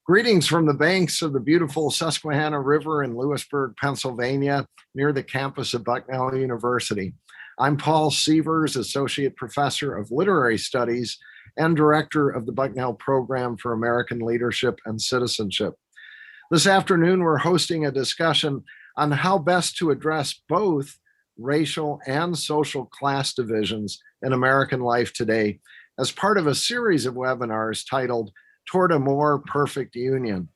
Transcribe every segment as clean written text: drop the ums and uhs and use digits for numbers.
Greetings from the banks of the beautiful Susquehanna River in Lewisburg, Pennsylvania, near the campus of Bucknell University. I'm Paul Sievers, Associate Professor of Literary Studies and Director of the Bucknell Program for American Leadership and Citizenship. This afternoon, we're hosting a discussion on how best to address both racial and social class divisions in American life today as part of a series of webinars titled Toward a More Perfect Union.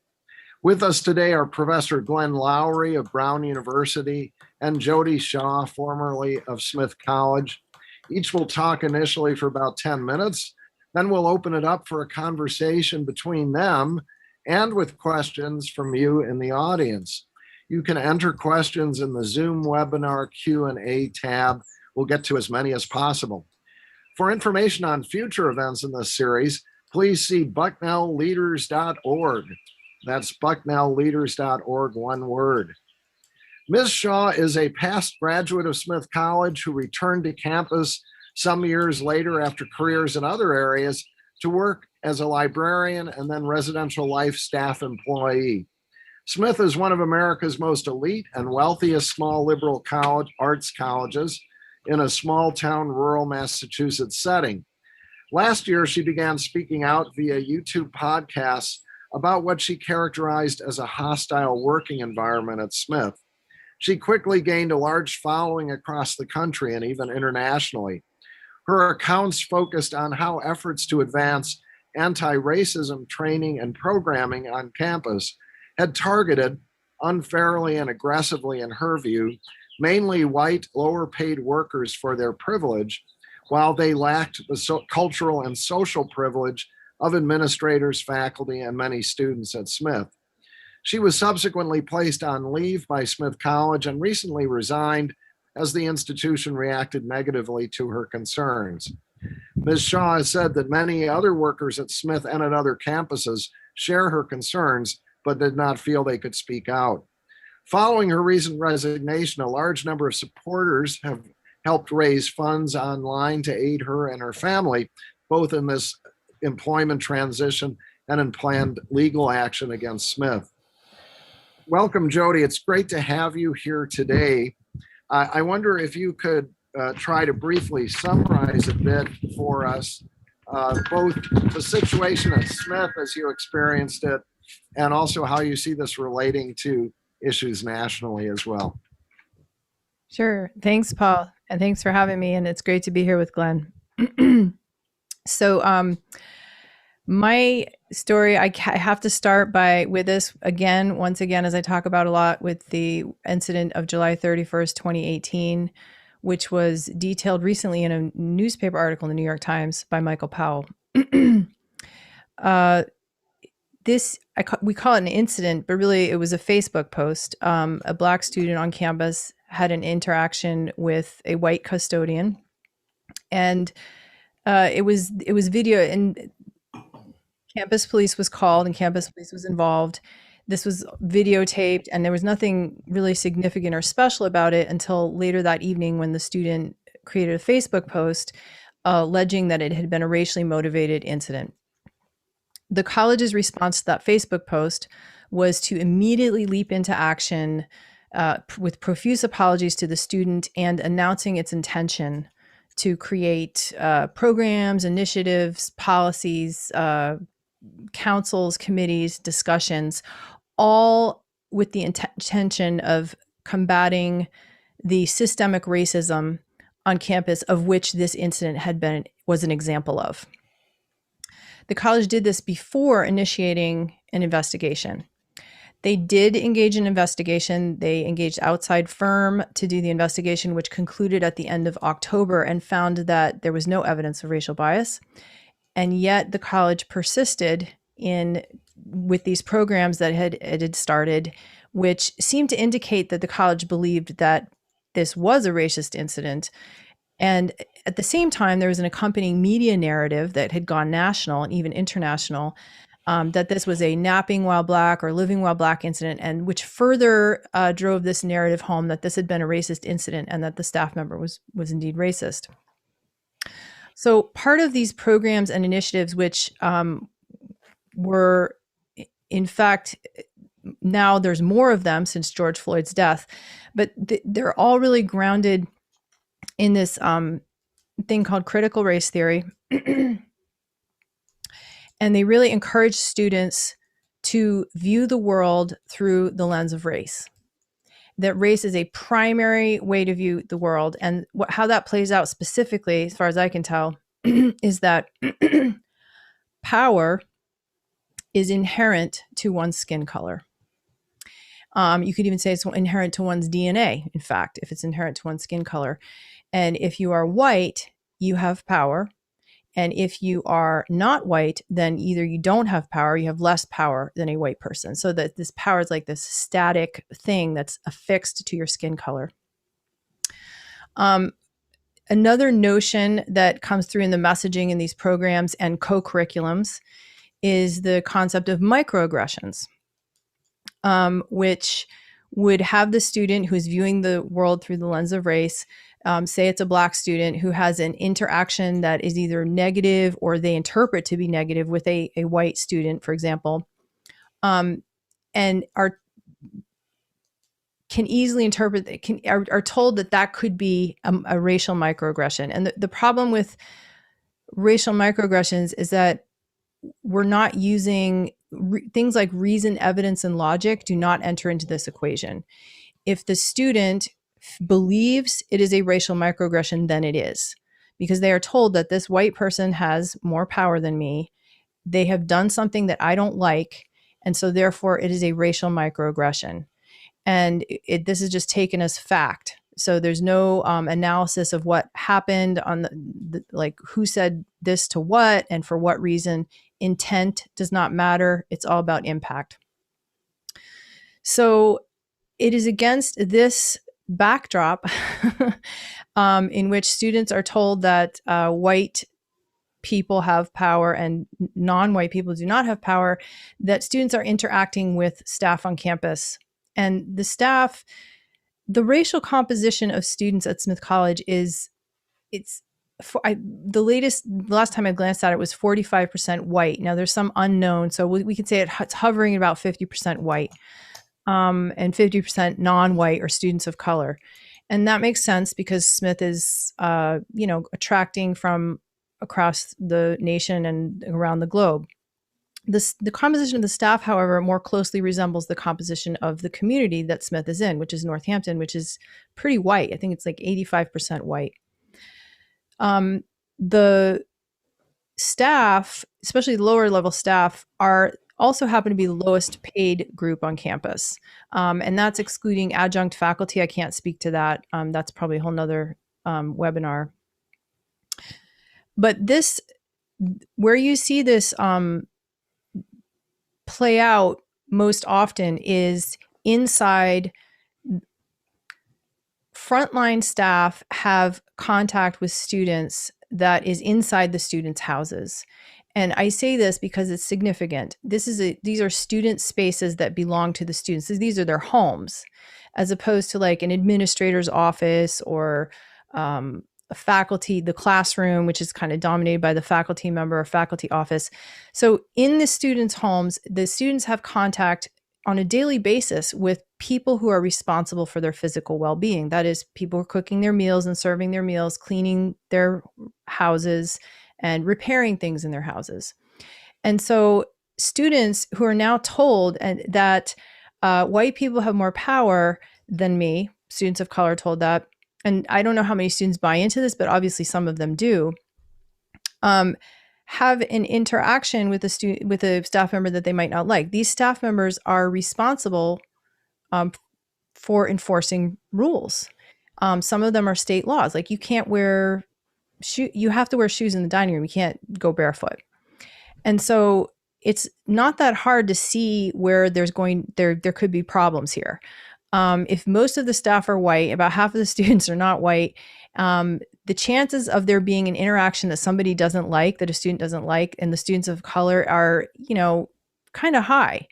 With us today are Professor Glenn Loury of Brown University and Jodi Shaw, formerly of Smith College. Each will talk initially for about 10 minutes, then we'll open it up for a conversation between them and with questions from you in the audience. You can enter questions in the Zoom webinar Q&A tab. We'll get to as many as possible. For information on future events in this series, please see bucknellleaders.org. That's bucknellleaders.org, one word. Ms. Shaw is a past graduate of Smith College who returned to campus some years later after careers in other areas to work as a librarian and then residential life staff employee. Smith is one of America's most elite and wealthiest small liberal arts colleges in a small town rural Massachusetts setting. Last year, she began speaking out via YouTube podcasts about what she characterized as a hostile working environment at Smith. She quickly gained a large following across the country and even internationally. Her accounts focused on how efforts to advance anti-racism training and programming on campus had targeted, unfairly and aggressively in her view, mainly white, lower-paid workers for their privilege, while they lacked the cultural and social privilege of administrators, faculty, and many students at Smith. She was subsequently placed on leave by Smith College and recently resigned as the institution reacted negatively to her concerns. Ms. Shaw has said that many other workers at Smith and at other campuses share her concerns, but did not feel they could speak out. Following her recent resignation, a large number of supporters have helped raise funds online to aid her and her family, both in this employment transition and in planned legal action against Smith. Welcome, Jodi. It's great to have you here today. I wonder if you could try to briefly summarize a bit for us, both the situation at Smith as you experienced it, and also how you see this relating to issues nationally as well. Sure. Thanks, Paul. And thanks for having me. And it's great to be here with Glenn. So my story, I have to start with this once again, as I talk about a lot, with the incident of July 31st, 2018, which was detailed recently in a newspaper article in the New York Times by Michael Powell. We call it an incident, but really it was a Facebook post. A Black student on campus had an interaction with a white custodian, and it was video, and campus police was called and campus police was involved. This was videotaped, and there was nothing really significant or special about it until later that evening when the student created a Facebook post alleging that it had been a racially motivated incident. The college's response to that Facebook post was to immediately leap into action with profuse apologies to the student and announcing its intention to create programs, initiatives, policies, councils, committees, discussions, all with the intention of combating the systemic racism on campus, of which this incident was an example of. The college did this before initiating an investigation. They did engage in investigation. They engaged outside firm to do the investigation, which concluded at the end of October and found that there was no evidence of racial bias. And yet the college persisted with these programs that it had started, which seemed to indicate that the college believed that this was a racist incident. And at the same time, there was an accompanying media narrative that had gone national and even international, that this was a napping while Black or living while Black incident, and which further drove this narrative home that this had been a racist incident and that the staff member was indeed racist. So part of these programs and initiatives, which were In fact, now there's more of them since George Floyd's death, but they're all really grounded in this thing called critical race theory. And they really encourage students to view the world through the lens of race. That race is a primary way to view the world. And how that plays out specifically, as far as I can tell, is that power is inherent to one's skin color. You could even say it's inherent to one's DNA, in fact, if it's inherent to one's skin color. And if you are white, you have power. And if you are not white, then either you don't have power, you have less power than a white person. So that this power is like this static thing that's affixed to your skin color. Another notion that comes through in the messaging in these programs and co-curriculums is the concept of microaggressions, which would have the student who's viewing the world through the lens of race, say it's a Black student who has an interaction that is either negative or they interpret to be negative with a white student, for example, and can easily interpret, are told that could be a racial microaggression. And the problem with racial microaggressions is that we're not using things like reason, evidence, and logic do not enter into this equation. If the student believes it is a racial microaggression, then it is, because they are told that this white person has more power than me. They have done something that I don't like, and so therefore it is a racial microaggression. And this is just taken as fact. So there's no analysis of what happened on the like who said this to what and for what reason. Intent does not matter. It's all about impact. So it is against this backdrop in which students are told that white people have power and non-white people do not have power, that students are interacting with staff on campus. And the staff, the racial composition of students at Smith College the last time I glanced at it was 45% white. Now there's some unknown, so we could say it's hovering at about 50% white, and 50% non-white or students of color. And that makes sense because Smith is, attracting from across the nation and around the globe. The composition of the staff, however, more closely resembles the composition of the community that Smith is in, which is Northampton, which is pretty white. I think it's like 85% white. The staff, especially the lower level staff, also happen to be the lowest paid group on campus. And that's excluding adjunct faculty. I can't speak to that. That's probably a whole nother webinar. But where you see this play out most often is inside. Frontline staff have contact with students that is inside the students' houses. And I say this because it's significant. These are student spaces that belong to the students. These are their homes, as opposed to like an administrator's office or a faculty, the classroom, which is kind of dominated by the faculty member or faculty office. So in the students' homes, the students have contact on a daily basis with people who are responsible for their physical well-being. That is, people who are cooking their meals and serving their meals, cleaning their houses, and repairing things in their houses. And so students who are now told that white people have more power than me, students of color told that, and I don't know how many students buy into this, but obviously some of them do, have an interaction with a staff member that they might not like. These staff members are responsible for enforcing rules. Some of them are state laws, like you can't wear you have to wear shoes in the dining room. You can't go barefoot. And so it's not that hard to see where there could be problems here. If most of the staff are white, about half of the students are not white, the chances of there being an interaction that somebody doesn't like, that a student doesn't like, and the students of color are, kind of high.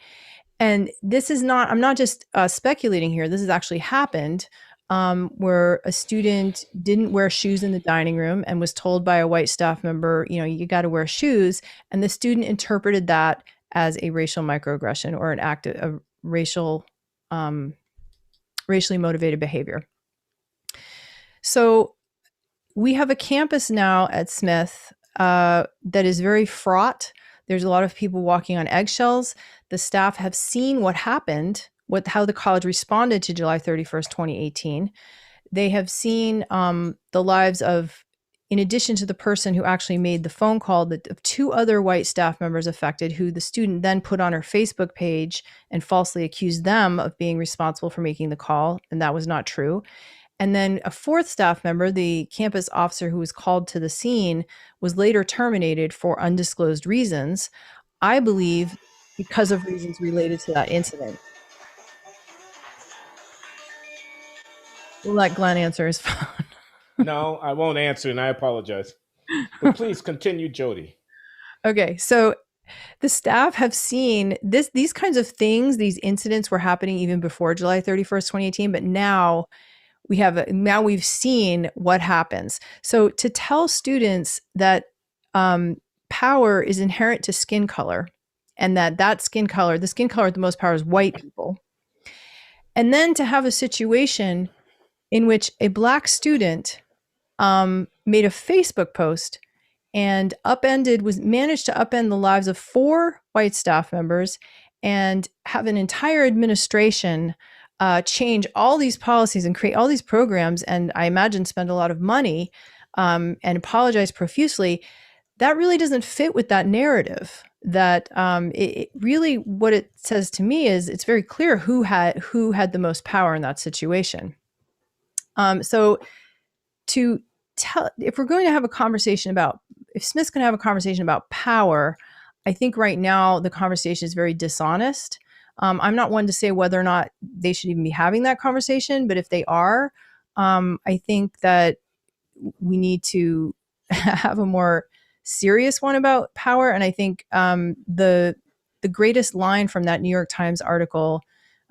And this is not, I'm not just speculating here. This has actually happened where a student didn't wear shoes in the dining room and was told by a white staff member, you got to wear shoes. And the student interpreted that as a racial microaggression or an act of racially motivated behavior. So we have a campus now at Smith that is very fraught. There's a lot of people walking on eggshells. The staff have seen what happened, how the college responded to July 31st, 2018. They have seen the lives of, in addition to the person who actually made the phone call, of two other white staff members affected, who the student then put on her Facebook page and falsely accused them of being responsible for making the call, and that was not true. And then a fourth staff member, the campus officer who was called to the scene, was later terminated for undisclosed reasons, I believe because of reasons related to that incident. We'll let Glenn answer his phone. No, I won't answer, and I apologize. But please continue, Jodi. Okay, so the staff have seen these kinds of things. These incidents were happening even before July 31st, 2018, but now we've seen what happens. So to tell students that power is inherent to skin color, and that skin color, the skin color with the most power is white people, and then to have a situation in which a Black student made a Facebook post and managed to upend the lives of 4 white staff members and have an entire administration change all these policies and create all these programs, and I imagine spend a lot of money and apologize profusely. That really doesn't fit with that narrative. That it really, what it says to me is it's very clear who had the most power in that situation. So to tell, if we're going to have a conversation about, if Smith's going to have a conversation about power, I think right now the conversation is very dishonest. I'm not one to say whether or not they should even be having that conversation, but if they are, I think that we need to have a more serious one about power. And I think the greatest line from that New York Times article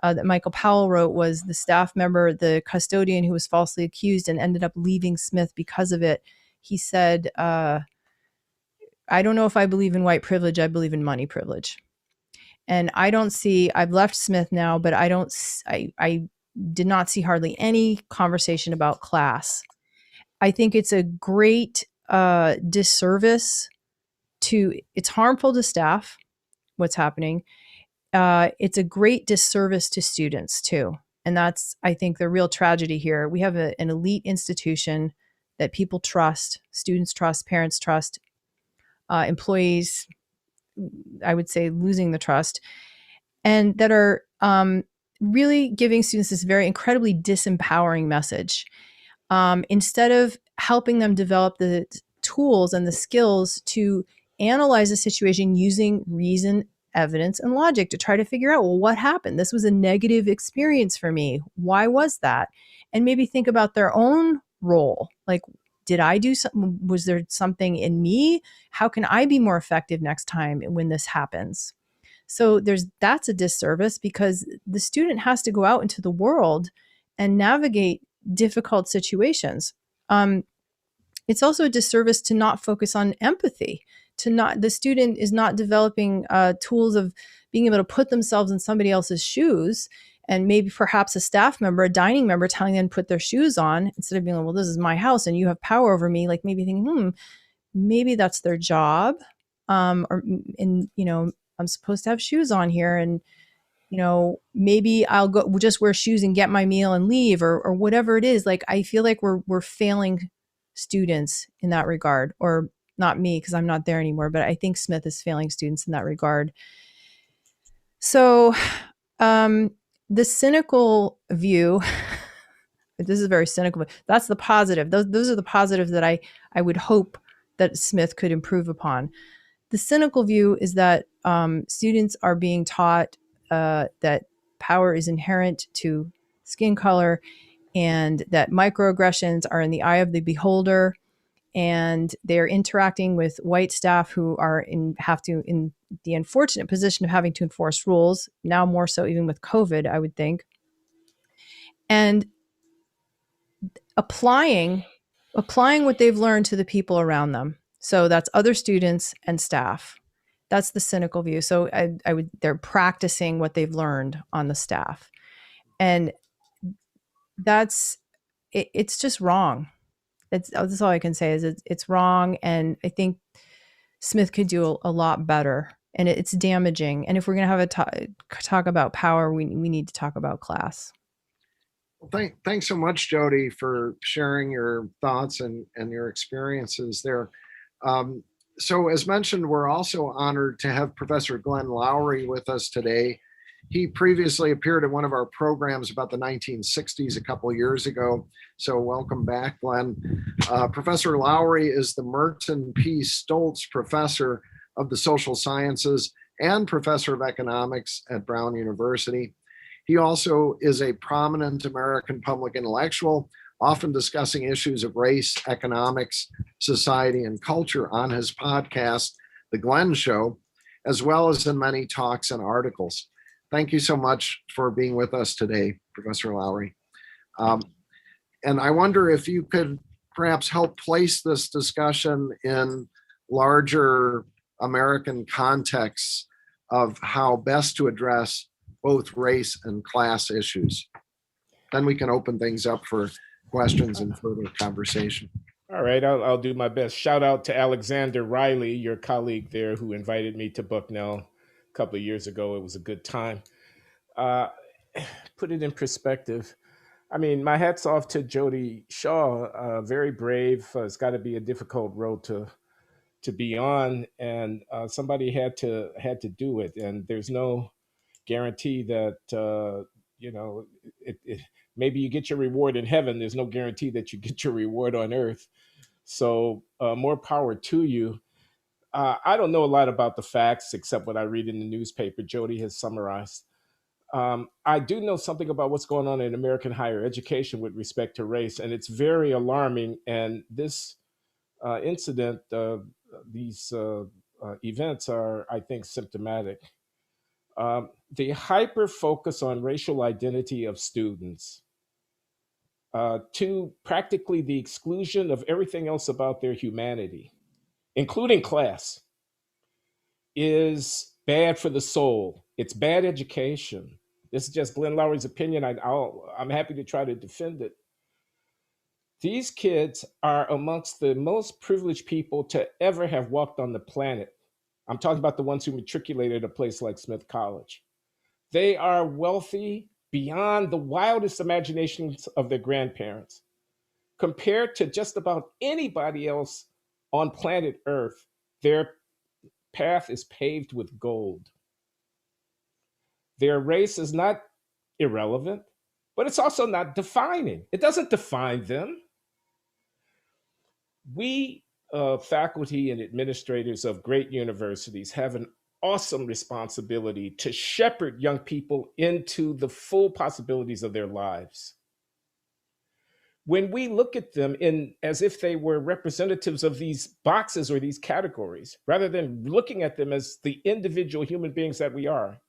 that Michael Powell wrote was the staff member, the custodian who was falsely accused and ended up leaving Smith because of it. He said, I don't know if I believe in white privilege, I believe in money privilege. And I don't see, I've left Smith now, but I did not see hardly any conversation about class. I think it's a great disservice it's harmful to staff, what's happening. It's a great disservice to students too. And that's, I think, the real tragedy here. We have an elite institution that people trust, students trust, parents trust, employees, I would say, losing the trust, and that are really giving students this very incredibly disempowering message. Instead of helping them develop the tools and the skills to analyze the situation using reason, evidence, and logic to try to figure out, well, what happened? This was a negative experience for me. Why was that? And maybe think about their own role. Like, did I do something? Was there something in me? How can I be more effective next time when this happens? So that's a disservice, because the student has to go out into the world and navigate difficult situations. It's also a disservice to not focus on empathy. The student is not developing tools of being able to put themselves in somebody else's shoes, and maybe perhaps a staff member, a dining member, telling them to put their shoes on instead of being like, well, this is my house and you have power over me. Like maybe thinking, maybe that's their job. I'm supposed to have shoes on here, and maybe I'll go just wear shoes and get my meal and leave, or whatever it is. Like, I feel like we're failing students in that regard, or not me, because I'm not there anymore, but I think Smith is failing students in that regard. So the cynical view, this is very cynical, that's the positive. Those are the positives that I would hope that Smith could improve upon. The cynical view is that students are being taught that power is inherent to skin color, and that microaggressions are in the eye of the beholder, and they're interacting with white staff who are in the unfortunate position of having to enforce rules, now more so even with COVID, I would think, and applying what they've learned to the people around them. So that's other students and staff. That's the cynical view. So they're practicing what they've learned on the staff. And it's just wrong. That's all I can say is it's wrong. And I think Smith could do a lot better, and it's damaging. And if we're going to have a talk about power, we need to talk about class. Well, thanks so much, Jodi, for sharing your thoughts and your experiences there. So as mentioned, we're also honored to have Professor Glenn Loury with us today. He previously appeared in one of our programs about the 1960s a couple of years ago. So welcome back, Glenn. Professor Loury is the Merton P. Stoltz Professor of the Social Sciences and Professor of Economics at Brown University. He also is a prominent American public intellectual, often discussing issues of race, economics, society, and culture on his podcast, The Glenn Show, as well as in many talks and articles. Thank you so much for being with us today, Professor Loury. And I wonder if you could perhaps help place this discussion in larger American contexts of how best to address both race and class issues. Then we can open things up for questions and further conversation. All right, I'll do my best. Shout out to Alexander Riley, your colleague there, who invited me to Bucknell a couple of years ago. It was a good time. Put it in perspective. I mean, my hat's off to Jodi Shaw, very brave. It's got to be a difficult road to be on, and somebody had to do it. And there's no guarantee that maybe you get your reward in heaven. There's no guarantee that you get your reward on earth. So more power to you. I don't know a lot about the facts except what I read in the newspaper. Jodi has summarized. I do know something about what's going on in American higher education with respect to race, and it's very alarming. And this incident, these events are, I think, symptomatic. The hyper focus on racial identity of students to practically the exclusion of everything else about their humanity, including class, is bad for the soul. It's bad education. This is just Glenn Loury's opinion. I'm happy to try to defend it. These kids are amongst the most privileged people to ever have walked on the planet. I'm talking about the ones who matriculated at a place like Smith College. They are wealthy beyond the wildest imaginations of their grandparents. Compared to just about anybody else on planet Earth, their path is paved with gold. Their race is not irrelevant, but it's also not defining. It doesn't define them. We, faculty and administrators of great universities, have an awesome responsibility to shepherd young people into the full possibilities of their lives. When we look at them as if they were representatives of these boxes or these categories, rather than looking at them as the individual human beings that we are,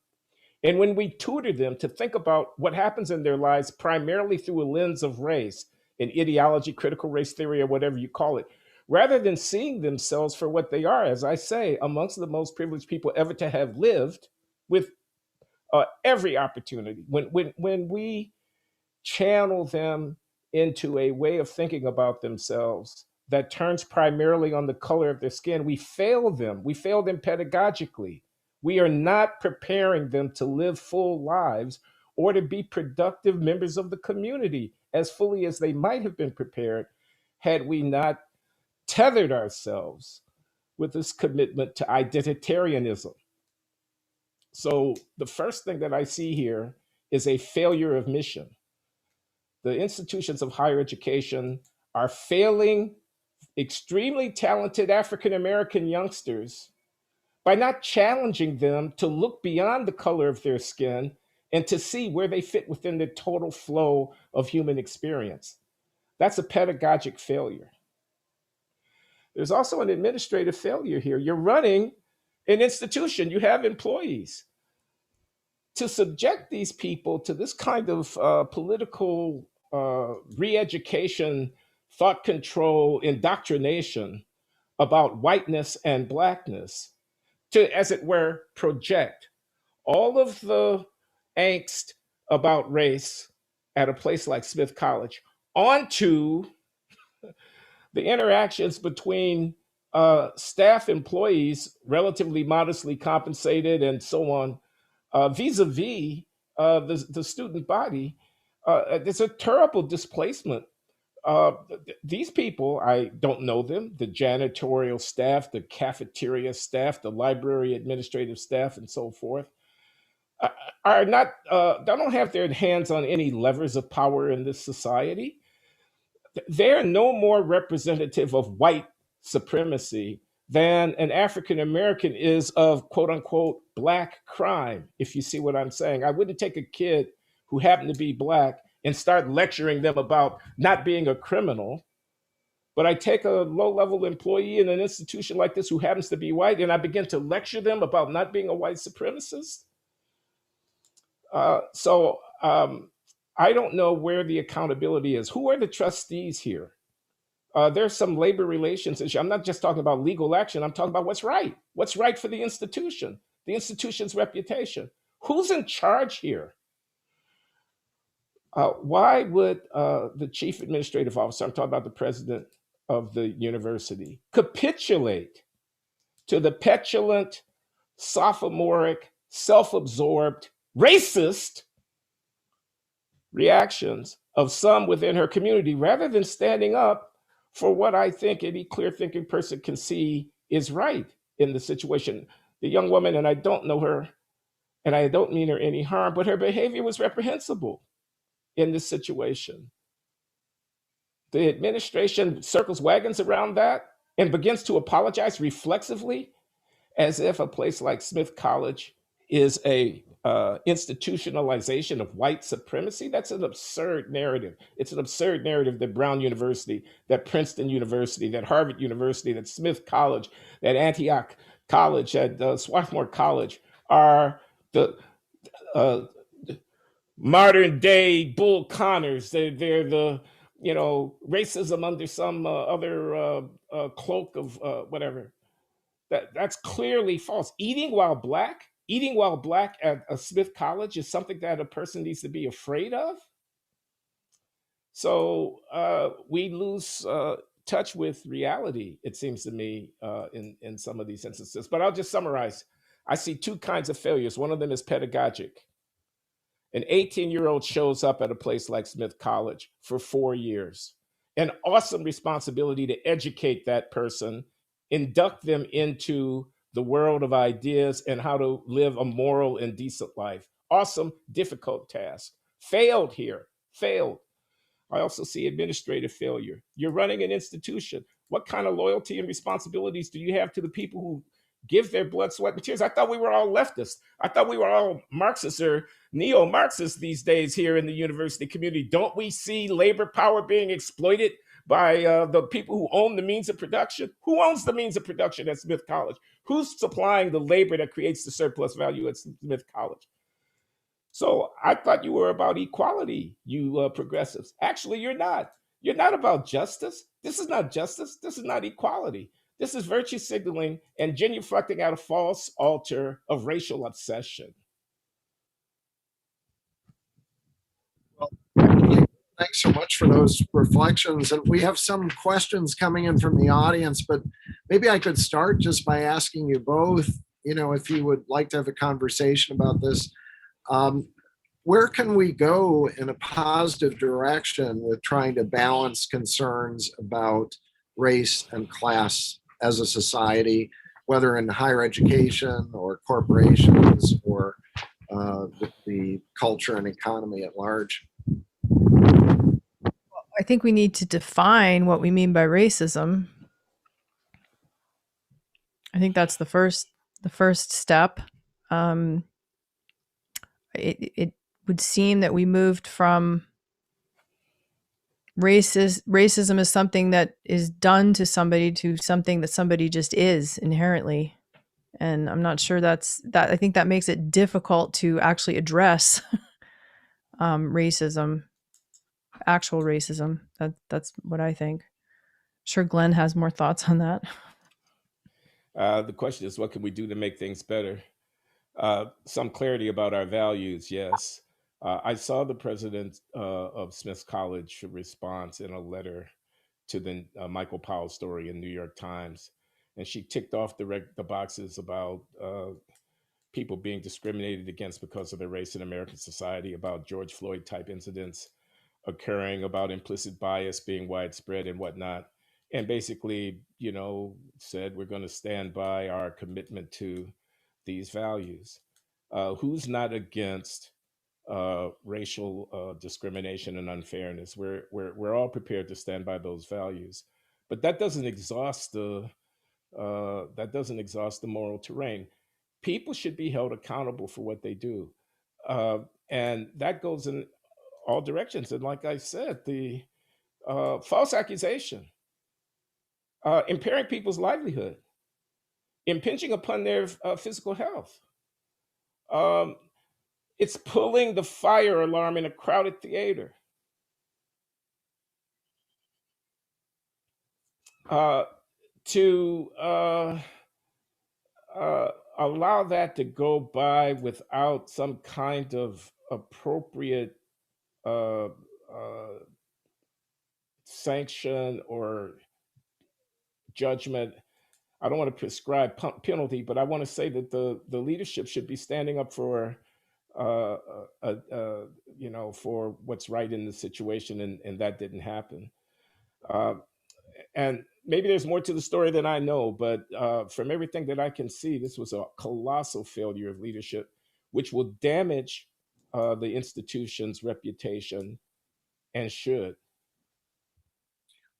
and when we tutor them to think about what happens in their lives primarily through a lens of race, an ideology, critical race theory, or whatever you call it, rather than seeing themselves for what they are, as I say, amongst the most privileged people ever to have lived with every opportunity. When we channel them into a way of thinking about themselves that turns primarily on the color of their skin, we fail them. We fail them pedagogically. We are not preparing them to live full lives or to be productive members of the community as fully as they might have been prepared had we not tethered ourselves with this commitment to identitarianism. So the first thing that I see here is a failure of mission. The institutions of higher education are failing extremely talented African-American youngsters by not challenging them to look beyond the color of their skin and to see where they fit within the total flow of human experience. That's a pedagogic failure. There's also an administrative failure here. You're running an institution, you have employees. To subject these people to this kind of political re-education, thought control, indoctrination about whiteness and blackness, to, as it were, project all of the angst about race at a place like Smith College onto the interactions between staff employees, relatively modestly compensated and so on, vis-a-vis the student body. It's a terrible displacement. These people, I don't know them, the janitorial staff, the cafeteria staff, the library administrative staff, and so forth, are not, they don't have their hands on any levers of power in this society. They're no more representative of white supremacy than an African American is of quote unquote Black crime, if you see what I'm saying. I wouldn't take a kid who happened to be Black and start lecturing them about not being a criminal, but I take a low-level employee in an institution like this who happens to be white, and I begin to lecture them about not being a white supremacist. So I don't know where the accountability is. Who are the trustees here? There's some labor relations issue. I'm not just talking about legal action. I'm talking about what's right for the institution's reputation. Who's in charge here? Why would the chief administrative officer, I'm talking about the president of the university, capitulate to the petulant, sophomoric, self-absorbed, racist reactions of some within her community, rather than standing up for what I think any clear-thinking person can see is right in the situation? The young woman, and I don't know her, and I don't mean her any harm, but her behavior was reprehensible in this situation. The administration circles wagons around that and begins to apologize reflexively, as if a place like Smith College is a institutionalization of white supremacy. That's an absurd narrative. It's an absurd narrative that Brown University, that Princeton University, that Harvard University, that Smith College, that Antioch College, that Swarthmore College are the modern day Bull Connors. They're the, racism under some other cloak of whatever. That's clearly false. Eating while black at a Smith College is something that a person needs to be afraid of. So we lose touch with reality, it seems to me, in some of these instances. But I'll just summarize. I see two kinds of failures. One of them is pedagogic. An 18-year-old shows up at a place like Smith College for 4 years. An awesome responsibility to educate that person, induct them into the world of ideas and how to live a moral and decent life. Awesome, difficult task. Failed here, failed. I also see administrative failure. You're running an institution. What kind of loyalty and responsibilities do you have to the people who give their blood, sweat, and tears? I thought we were all leftists. I thought we were all Marxists or neo-Marxists these days here in the university community. Don't we see labor power being exploited by the people who own the means of production? Who owns the means of production at Smith College? Who's supplying the labor that creates the surplus value at Smith College? So I thought you were about equality, you progressives. Actually, you're not. You're not about justice. This is not justice. This is not equality. This is virtue signaling and genuflecting at a false altar of racial obsession. Well, thanks so much for those reflections. And we have some questions coming in from the audience, but maybe I could start just by asking you both, if you would like to have a conversation about this. Where can we go in a positive direction with trying to balance concerns about race and class as a society, whether in higher education or corporations or the culture and economy at large? I think we need to define what we mean by racism. I think that's the first step. It would seem that we moved from racism is something that is done to somebody to something that somebody just is inherently. And I'm not sure that. I think that makes it difficult to actually address racism, actual racism. That's what I think. I'm sure Glenn has more thoughts on that. The question is, what can we do to make things better? Some clarity about our values, yes. I saw the president of Smith's College response in a letter to the Michael Powell story in New York Times, and she ticked off the boxes about people being discriminated against because of their race in American society, about George Floyd type incidents occurring, about implicit bias being widespread and whatnot. And basically, said we're going to stand by our commitment to these values. Who's not against racial discrimination and unfairness? We're all prepared to stand by those values, but that doesn't exhaust the moral terrain. People should be held accountable for what they do, uh, and that goes in all directions. And like I said, the false accusation, impairing people's livelihood, impinging upon their physical health. Um, it's pulling the fire alarm in a crowded theater. To allow that to go by without some kind of appropriate uh, sanction or judgment. I don't want to prescribe penalty, but I want to say that the leadership should be standing up for uh, for what's right in the situation, and that didn't happen. Uh, and maybe there's more to the story than I know, but from everything that I can see, this was a colossal failure of leadership, which will damage the institution's reputation and should.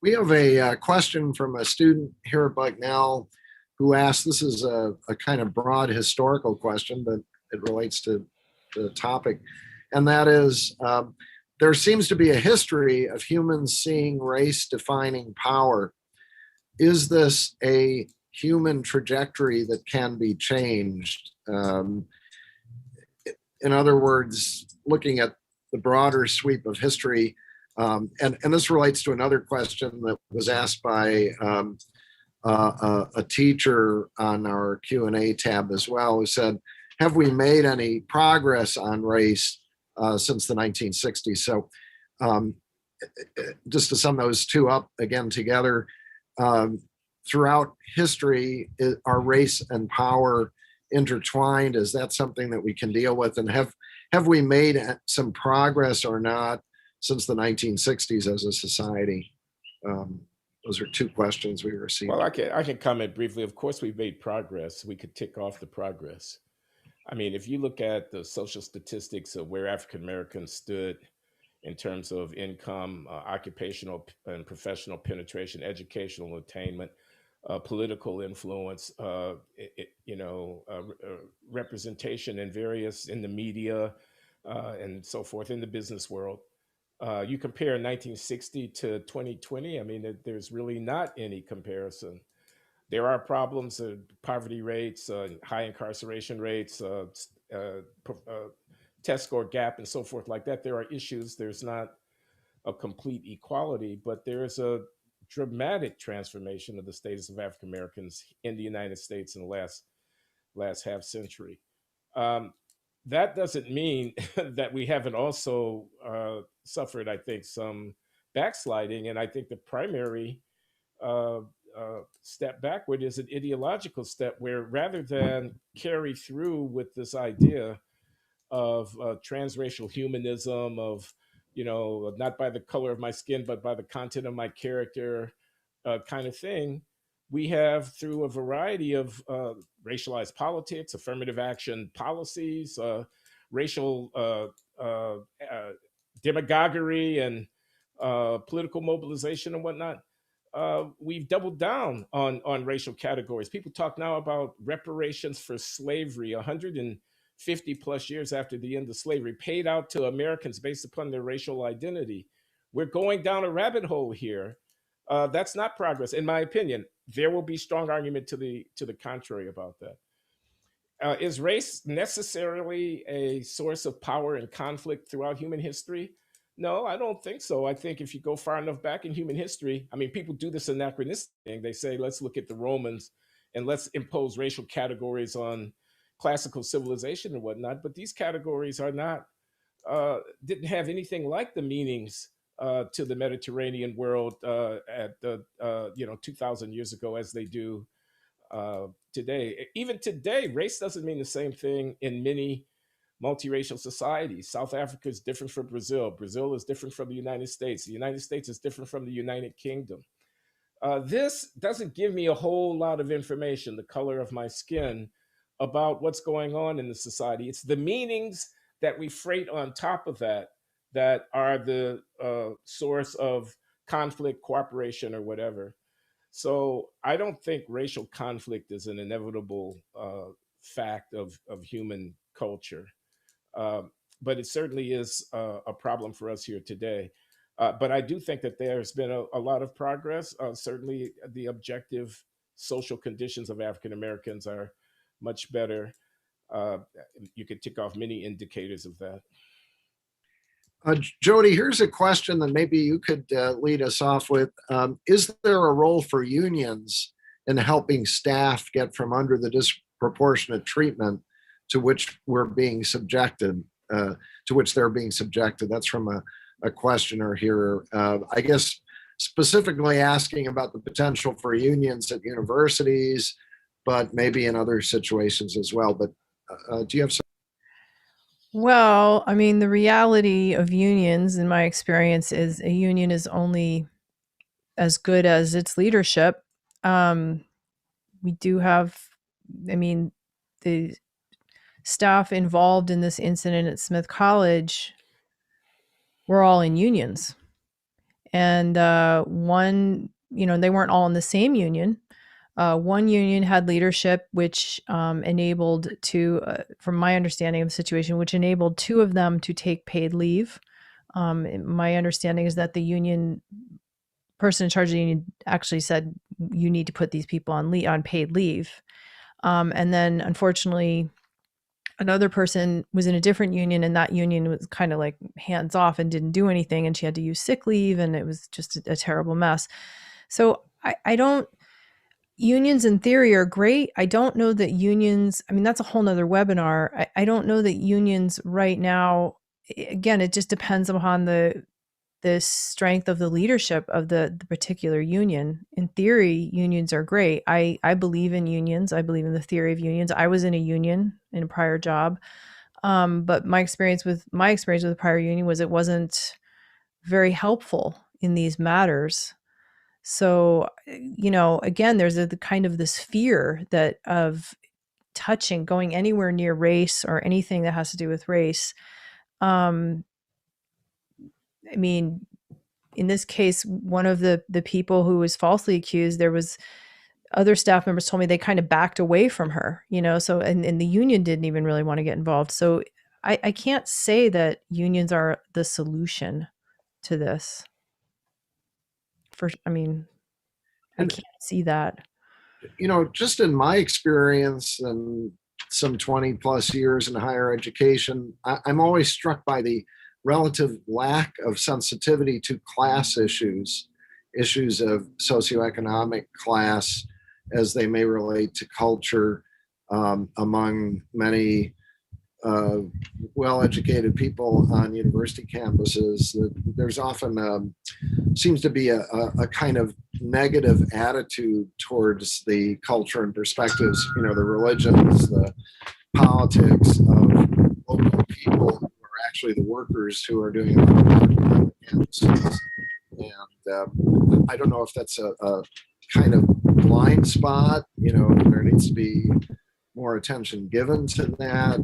We have a question from a student here at Bucknell who asked, this is a kind of broad historical question, but it relates to the topic. And that is, there seems to be a history of humans seeing race defining power. Is this a human trajectory that can be changed? In other words, looking at the broader sweep of history, and this relates to another question that was asked by a teacher on our Q&A tab as well, who said, have we made any progress on race since the 1960s? So just to sum those two up again together, throughout history, are race and power intertwined? Is that something that we can deal with? And have we made some progress or not since the 1960s as a society? Those are two questions we received. Well, I can comment briefly. Of course, we've made progress. We could tick off the progress. I mean, if you look at the social statistics of where African Americans stood in terms of income, occupational and professional penetration, educational attainment, political influence, representation in the media, and so forth, in the business world. You compare 1960 to 2020, I mean, there's really not any comparison. There are problems, poverty rates, high incarceration rates, test score gap, and so forth like that. There are issues. There's not a complete equality, but there is a dramatic transformation of the status of African Americans in the United States in the last half century. That doesn't mean that we haven't also suffered, I think, some backsliding. And I think the primary step backward is an ideological step where, rather than carry through with this idea of transracial humanism, of not by the color of my skin but by the content of my character kind of thing, we have, through a variety of racialized politics, affirmative action policies, racial demagoguery, and political mobilization and whatnot, we've doubled down on racial categories. People talk now about reparations for slavery, 150 plus years after the end of slavery, paid out to Americans based upon their racial identity. We're going down a rabbit hole here. That's not progress, in my opinion. There will be strong argument to the contrary about that. Is race necessarily a source of power and conflict throughout human history? No, I don't think so. I think if you go far enough back in human history, I mean, people do this anachronistic thing. They say, let's look at the Romans and let's impose racial categories on classical civilization and whatnot. But these categories are not didn't have anything like the meanings to the Mediterranean world at the 2,000 years ago as they do today. Even today, race doesn't mean the same thing in many multiracial societies. South Africa is different from Brazil. Brazil is different from the United States. The United States is different from the United Kingdom. This doesn't give me a whole lot of information, the color of my skin, about what's going on in the society. It's the meanings that we freight on top of that that are the source of conflict, cooperation, or whatever. So I don't think racial conflict is an inevitable fact of human culture. But it certainly is a problem for us here today. But I do think that there's been a lot of progress. Certainly, the objective social conditions of African Americans are much better. Uh, you could tick off many indicators of that. Jodi, here's a question that maybe you could lead us off with. Is there a role for unions in helping staff get from under the disproportionate treatment to which we're being subjected, to which they're being subjected? That's from a questioner here. I guess specifically asking about the potential for unions at universities, but maybe in other situations as well. But do you have some? Well, I mean, the reality of unions, in my experience, is a union is only as good as its leadership. We do have, I mean, the staff involved in this incident at Smith College were all in unions. And one, they weren't all in the same union. One union had leadership, which enabled from my understanding of the situation, which enabled two of them to take paid leave. My understanding is that the union person in charge of the union actually said, you need to put these people on paid leave. And then unfortunately, another person was in a different union, and that union was kind of like hands off and didn't do anything. And she had to use sick leave, and it was just a terrible mess. So I don't, unions in theory are great. I don't know that unions, I mean, that's a whole nother webinar. I don't know that unions right now, again, it just depends upon the strength of the leadership of the particular union. In theory, unions are great. I believe in unions. I believe in the theory of unions. I was in a union in a prior job. But my experience with the prior union was it wasn't very helpful in these matters. So, again, there's the kind of this fear that of going anywhere near race or anything that has to do with race. I mean, in this case, one of the people who was falsely accused, there was other staff members told me they kind of backed away from her, so, and the union didn't even really want to get involved. So I can't say that unions are the solution to this. I can't see that. Just in my experience and some 20 plus years in higher education, I'm always struck by the relative lack of sensitivity to class issues of socioeconomic class as they may relate to culture among many well-educated people on university campuses. There's often seems to be a kind of negative attitude towards the culture and perspectives, the religions, the politics of local people who are actually the workers who are doing it on campuses. And I don't know if that's a kind of blind spot. There needs to be more attention given to that.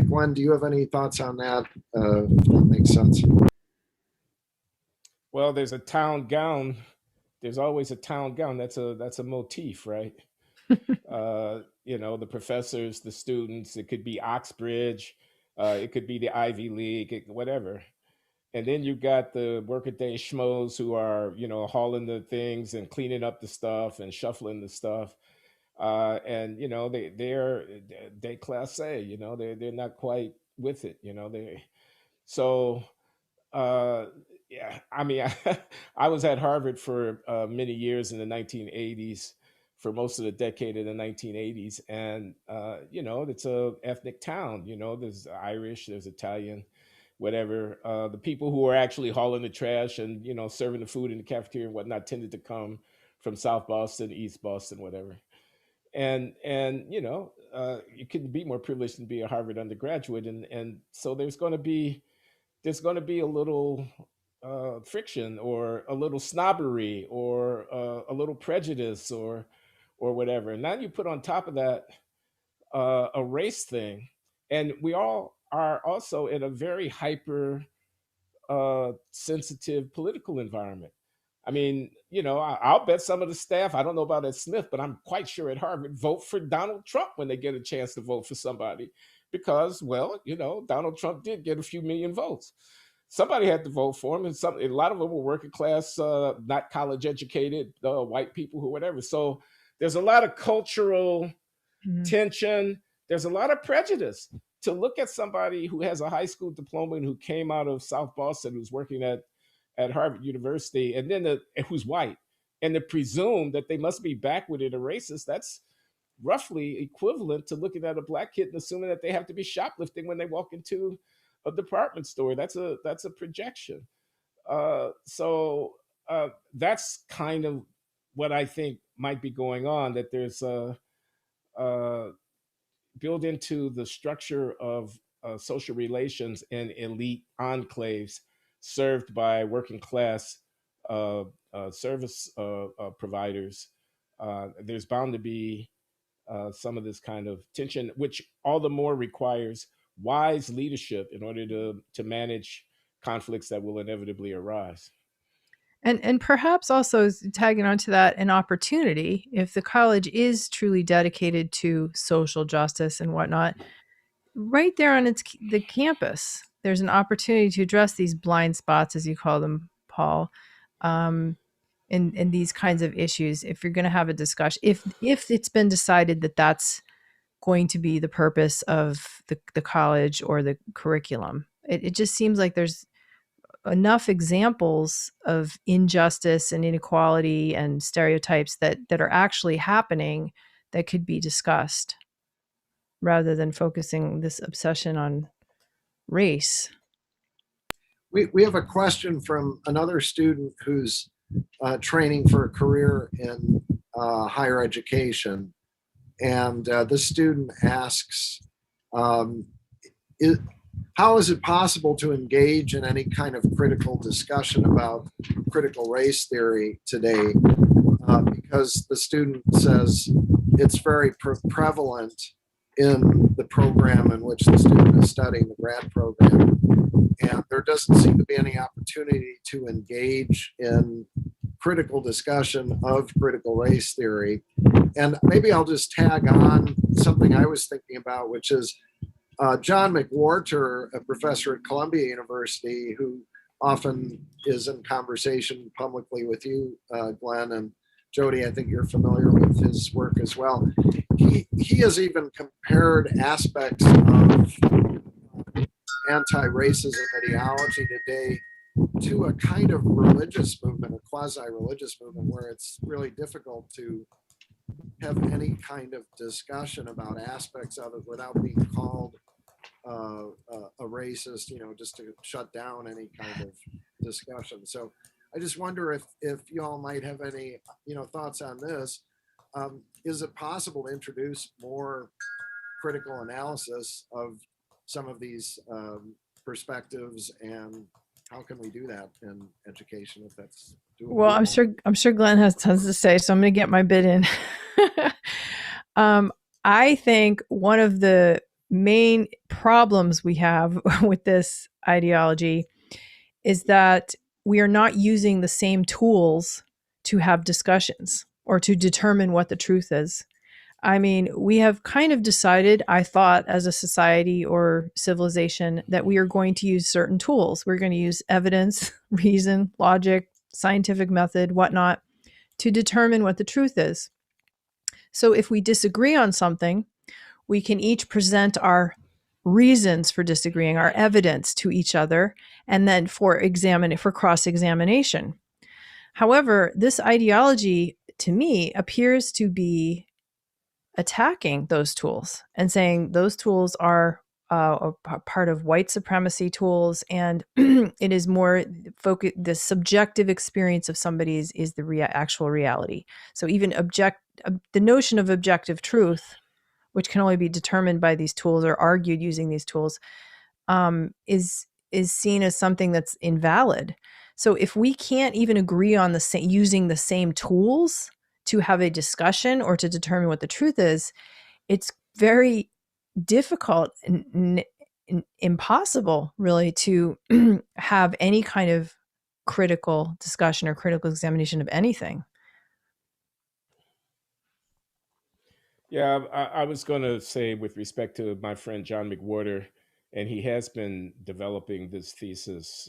Glenn, do you have any thoughts on that? If that makes sense. Well, there's a town gown. There's always a town gown. That's a motif, right? The professors, the students. It could be Oxbridge. It could be the Ivy League, whatever. And then you've got the workaday schmoes who are, hauling the things and cleaning up the stuff and shuffling the stuff. And they're déclassé. They're not quite with it. So yeah. I mean, I was at Harvard for many years in the 1980s, for most of the decade in the 1980s. And, it's a ethnic town, there's Irish, there's Italian, whatever. The people who are actually hauling the trash and, serving the food in the cafeteria and whatnot tended to come from South Boston, East Boston, whatever. And you couldn't be more privileged than be a Harvard undergraduate. And so there's going to be a little friction, or a little snobbery, or a little prejudice, or whatever. And now you put on top of that a race thing, and we all are also in a very hyper sensitive political environment. I mean, I'll bet some of the staff, I don't know about at Smith, but I'm quite sure at Harvard, vote for Donald Trump when they get a chance to vote for somebody, because, well, Donald Trump did get a few million votes. Somebody had to vote for him, and a lot of them were working class, not college educated, white people who whatever. So there's a lot of cultural tension. There's a lot of prejudice. To look at somebody who has a high school diploma and who came out of South Boston, who's working at Harvard University, and then who's white, and to presume that they must be backwarded or racist, that's roughly equivalent to looking at a black kid and assuming that they have to be shoplifting when they walk into a department store. That's a projection. So that's kind of what I think might be going on, that there's built into the structure of social relations and elite enclaves served by working class service providers. There's bound to be some of this kind of tension, which all the more requires wise leadership in order to manage conflicts that will inevitably arise. And perhaps also tagging onto that, an opportunity, if the college is truly dedicated to social justice and whatnot, right there on the campus, there's an opportunity to address these blind spots, as you call them, Paul, in these kinds of issues. If you're going to have a discussion, if it's been decided that that's going to be the purpose of the college or the curriculum, it just seems like there's enough examples of injustice and inequality and stereotypes that are actually happening that could be discussed, rather than focusing this obsession on race. We have a question from another student who's training for a career in higher education. And this student asks, how is it possible to engage in any kind of critical discussion about critical race theory today? Because the student says it's very prevalent in the program in which the student is studying, the grad program. And there doesn't seem to be any opportunity to engage in critical discussion of critical race theory. And maybe I'll just tag on something I was thinking about, which is John McWhorter, a professor at Columbia University, who often is in conversation publicly with you, Glenn, and Jodi, I think you're familiar with his work as well. He has even compared aspects of anti-racism ideology today to a kind of religious movement, a quasi-religious movement, where it's really difficult to have any kind of discussion about aspects of it without being called a racist, just to shut down any kind of discussion. So I just wonder if y'all might have any, thoughts on this. Is it possible to introduce more critical analysis of some of these perspectives, and how can we do that in education if that's doable? Well, I'm sure Glenn has tons to say, so I'm going to get my bit in. I think one of the main problems we have with this ideology is that we are not using the same tools to have discussions or to determine what the truth is. I mean, we have kind of decided, I thought, as a society or civilization, that we are going to use certain tools. We're going to use evidence, reason, logic, scientific method, whatnot, to determine what the truth is. So if we disagree on something, we can each present our reasons for disagreeing, our evidence to each other, and then for cross-examination. However, this ideology to me, appears to be attacking those tools and saying those tools are part of white supremacy tools, and it is more focus. The subjective experience of somebody's is the actual reality. So even the notion of objective truth, which can only be determined by these tools or argued using these tools, is seen as something that's invalid. So if we can't even agree on using the same tools to have a discussion or to determine what the truth is, it's very difficult and impossible, really, to have any kind of critical discussion or critical examination of anything. Yeah, I was going to say, with respect to my friend John McWhorter, and he has been developing this thesis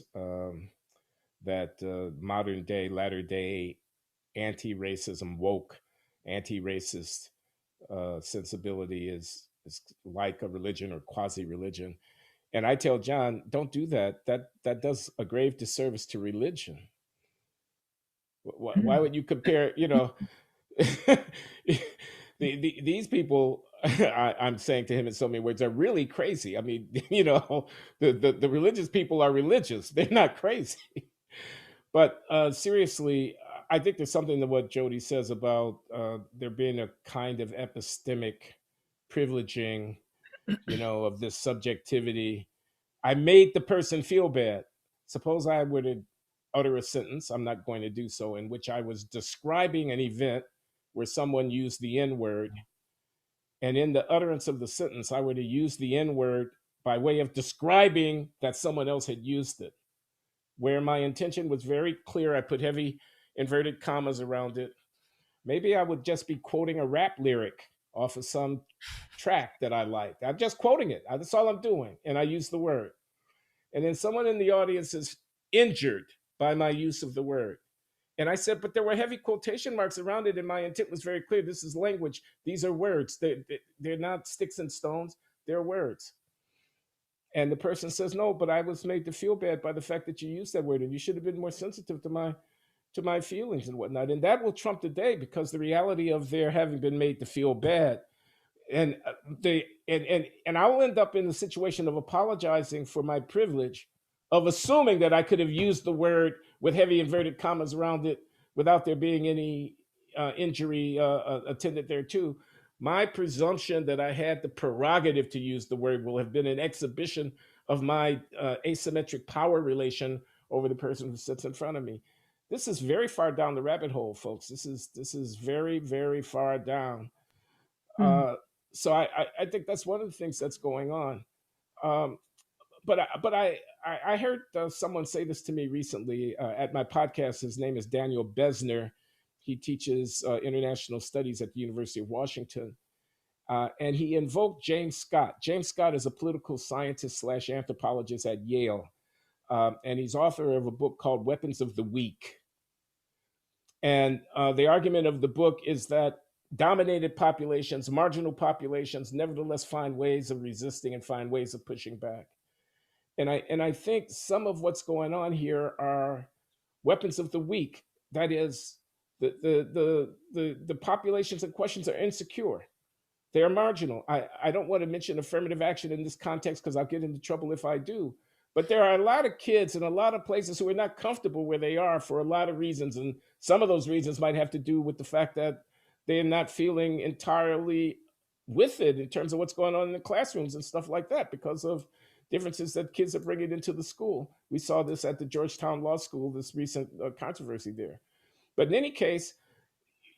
that modern day, latter day anti-racism, woke, anti-racist sensibility is like a religion or quasi-religion. And I tell John, don't do that. That does a grave disservice to religion. Why would you compare? These people, I'm saying to him in so many words, are really crazy. I mean, the religious people are religious. They're not crazy. But seriously, I think there's something to what Jodi says about there being a kind of epistemic privileging, of this subjectivity. I made the person feel bad. Suppose I were to utter a sentence, I'm not going to do so, in which I was describing an event where someone used the N word. And in the utterance of the sentence, I were to use the N word by way of describing that someone else had used it, where my intention was very clear. I put heavy inverted commas around it. Maybe I would just be quoting a rap lyric off of some track that I liked. I'm just quoting it. That's all I'm doing. And I use the word. And then someone in the audience is injured by my use of the word. And I said, but there were heavy quotation marks around it, and my intent was very clear. This is language. These are words. They're not sticks and stones. They're words. And the person says, no, but I was made to feel bad by the fact that you used that word, and you should have been more sensitive to my feelings and whatnot. And that will trump the day, because the reality of their having been made to feel bad, and I will end up in the situation of apologizing for my privilege of assuming that I could have used the word with heavy inverted commas around it without there being any injury attendant thereto. My presumption that I had the prerogative to use the word will have been an exhibition of my asymmetric power relation over the person who sits in front of me. This is very far down the rabbit hole, folks. This is very, very far down. So I think that's one of the things that's going on. But I heard someone say this to me recently at my podcast. His name is Daniel Besner. He teaches international studies at the University of Washington. And he invoked James Scott. James Scott is a political scientist / anthropologist at Yale. And he's author of a book called Weapons of the Weak. And the argument of the book is that dominated populations, marginal populations, nevertheless find ways of resisting and find ways of pushing back. And I think some of what's going on here are weapons of the weak. That is, the populations in questions are insecure. They are marginal. I don't want to mention affirmative action in this context because I'll get into trouble if I do. But there are a lot of kids in a lot of places who are not comfortable where they are for a lot of reasons. And some of those reasons might have to do with the fact that they're not feeling entirely with it in terms of what's going on in the classrooms and stuff like that, because of differences that kids are bringing into the school. We saw this at the Georgetown Law School, this recent controversy there. But in any case,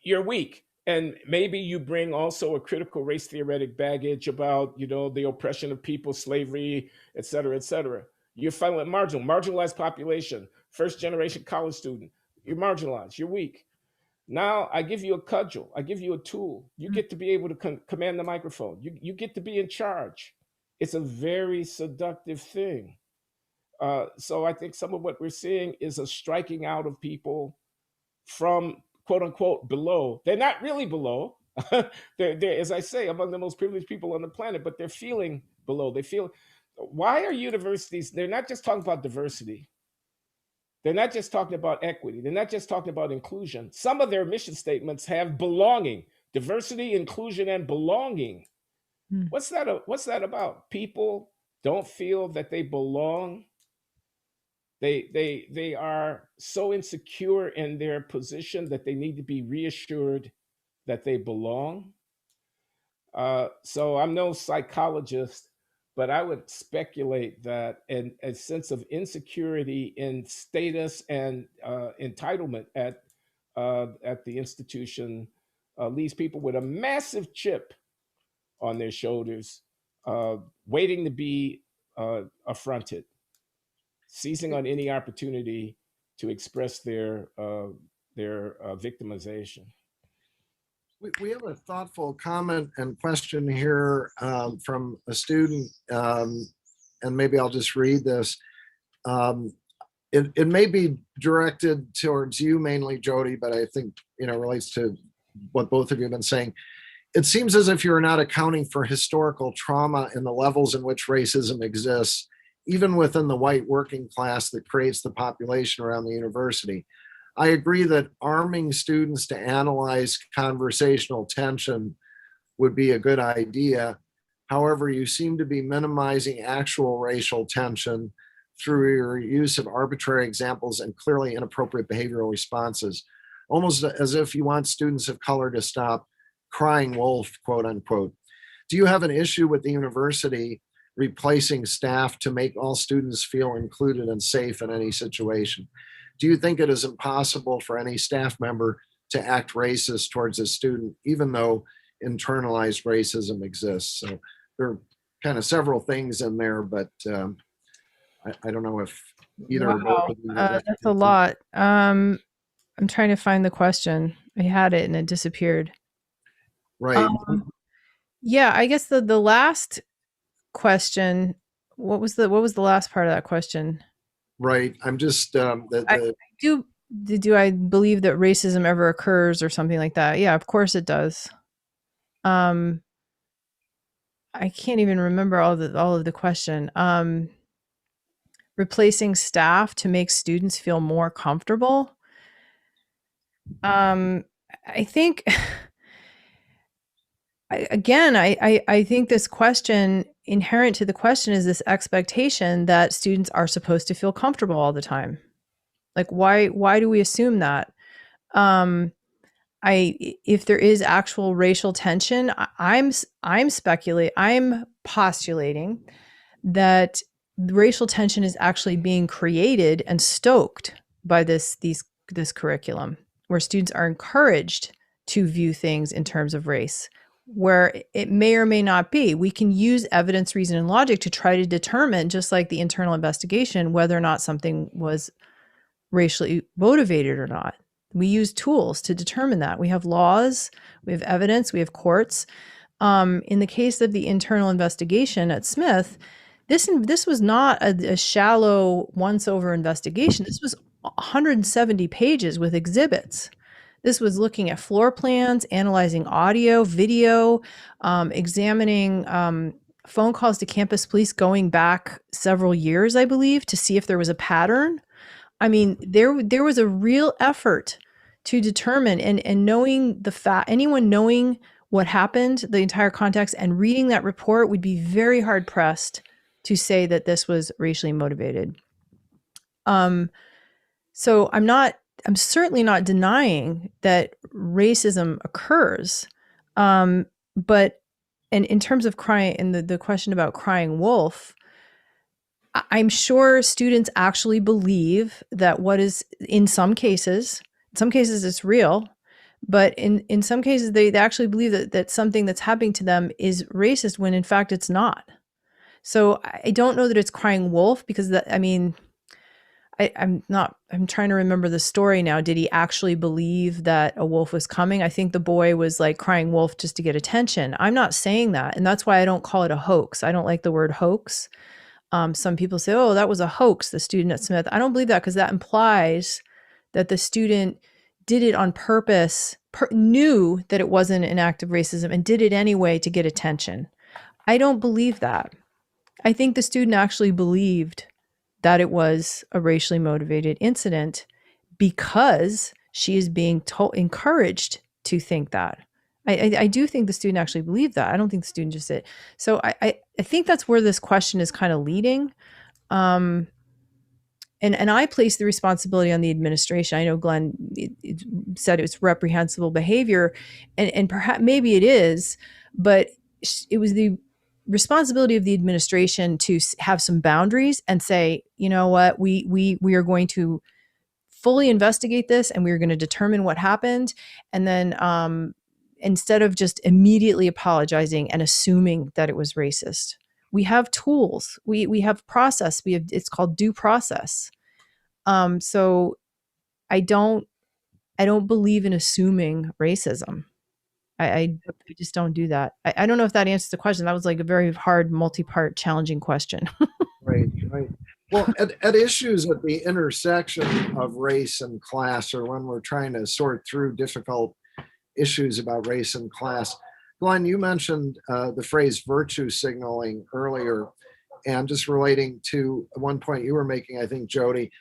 you're weak. And maybe you bring also a critical race theoretic baggage about, the oppression of people, slavery, et cetera, et cetera. You're finally marginalized population, first generation college student. You're marginalized, you're weak. Now I give you a cudgel, I give you a tool. You get to be able to command the microphone. You get to be in charge. It's a very seductive thing. So I think some of what we're seeing is a striking out of people from quote unquote below. They're not really below. they're, as I say, among the most privileged people on the planet, but they're feeling below. Why are universities, they're not just talking about diversity. They're not just talking about equity. They're not just talking about inclusion. Some of their mission statements have belonging, diversity, inclusion, and belonging. Hmm. What's that about? People don't feel that they belong. They are so insecure in their position that they need to be reassured that they belong. So I'm no psychologist, but I would speculate that a sense of insecurity in status and entitlement at the institution leaves people with a massive chip on their shoulders, waiting to be affronted, seizing on any opportunity to express their victimization. We have a thoughtful comment and question here from a student, and maybe I'll just read this. It may be directed towards you mainly, Jodi, but I think relates to what both of you have been saying. It seems as if you're not accounting for historical trauma in the levels in which racism exists, even within the white working class that creates the population around the university. I agree that arming students to analyze conversational tension would be a good idea. However, you seem to be minimizing actual racial tension through your use of arbitrary examples and clearly inappropriate behavioral responses, almost as if you want students of color to stop crying wolf, quote unquote. Do you have an issue with the university replacing staff to make all students feel included and safe in any situation? Do you think it is impossible for any staff member to act racist towards a student, even though internalized racism exists? So there are kind of several things in there, but I don't know if either or both of you. That's a lot. I'm trying to find the question. I had it and it disappeared. Right. Yeah, I guess the last question. What was the last part of that question? Right. I'm just do I believe that racism ever occurs or something like that? Yeah, of course it does. I can't even remember all of the question. Replacing staff to make students feel more comfortable. I think I think this question, inherent to the question, is this expectation that students are supposed to feel comfortable all the time. Like, why do we assume that? If there is actual racial tension, I'm postulating that racial tension is actually being created and stoked by this curriculum, where students are encouraged to view things in terms of race, where it may or may not be. We can use evidence, reason, and logic to try to determine, just like the internal investigation, whether or not something was racially motivated or not. We use tools to determine that. We have laws, we have evidence, we have courts. In the case of the internal investigation at Smith, this was not a shallow once-over investigation. This was 170 pages with exhibits. This was looking at floor plans, analyzing audio, video, examining phone calls to campus police going back several years, I believe, to see if there was a pattern. I mean, there was a real effort to determine, and knowing the fact, anyone knowing what happened, the entire context, and reading that report would be very hard pressed to say that this was racially motivated. So I'm certainly not denying that racism occurs. But in terms of crying, and the question about crying wolf, I'm sure students actually believe that what is, in some cases it's real, but in some cases they actually believe that something that's happening to them is racist when in fact it's not. So I don't know that it's crying wolf, because I'm trying to remember the story now. Did he actually believe that a wolf was coming? I think the boy was like crying wolf just to get attention. I'm not saying that. And that's why I don't call it a hoax. I don't like the word hoax. Some people say, oh, that was a hoax, the student at Smith. I don't believe that, because that implies that the student did it on purpose, knew that it wasn't an act of racism, and did it anyway to get attention. I don't believe that. I think the student actually believed that it was a racially motivated incident because she is being encouraged to think that. I do think the student actually believed that. I don't think the student just did. So I think that's where this question is kind of leading. And I place the responsibility on the administration. I know Glenn it said it was reprehensible behavior, and perhaps maybe it is, but it was the responsibility of the administration to have some boundaries and say, you know what, we are going to fully investigate this and we are going to determine what happened, and then instead of just immediately apologizing and assuming that it was racist, we have tools, we have process, it's called due process. So I don't believe in assuming racism. I just don't do that. I don't know if that answers the question. That was like a very hard, multi-part, challenging question. Right, right. Well, at issues at the intersection of race and class, or when we're trying to sort through difficult issues about race and class, Glenn, you mentioned the phrase virtue signaling earlier, and just relating to one point you were making, I think, Jodi,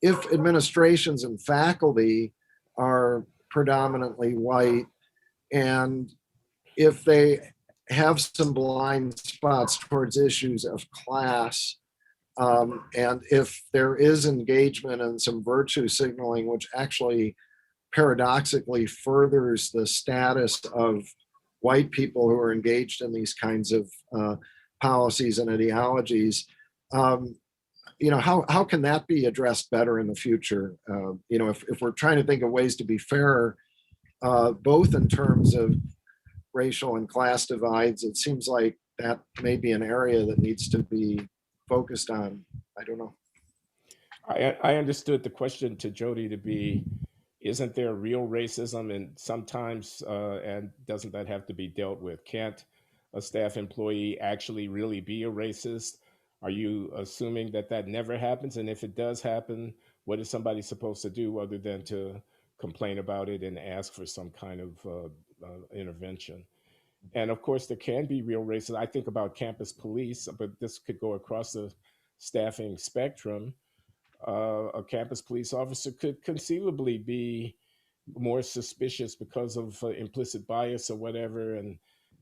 if administrations and faculty are predominantly white, and if they have some blind spots towards issues of class, and if there is engagement and some virtue signaling, which actually paradoxically furthers the status of white people who are engaged in these kinds of policies and ideologies, how can that be addressed better in the future? If we're trying to think of ways to be fairer, both in terms of racial and class divides, it seems like that may be an area that needs to be focused on. I don't know. I understood the question to Jodi to be, isn't there real racism? And sometimes, and doesn't that have to be dealt with? Can't a staff employee actually really be a racist? Are you assuming that that never happens? And if it does happen, what is somebody supposed to do other than to complain about it and ask for some kind of intervention? And of course, there can be real racism. I think about campus police, but this could go across the staffing spectrum. A campus police officer could conceivably be more suspicious because of implicit bias or whatever, and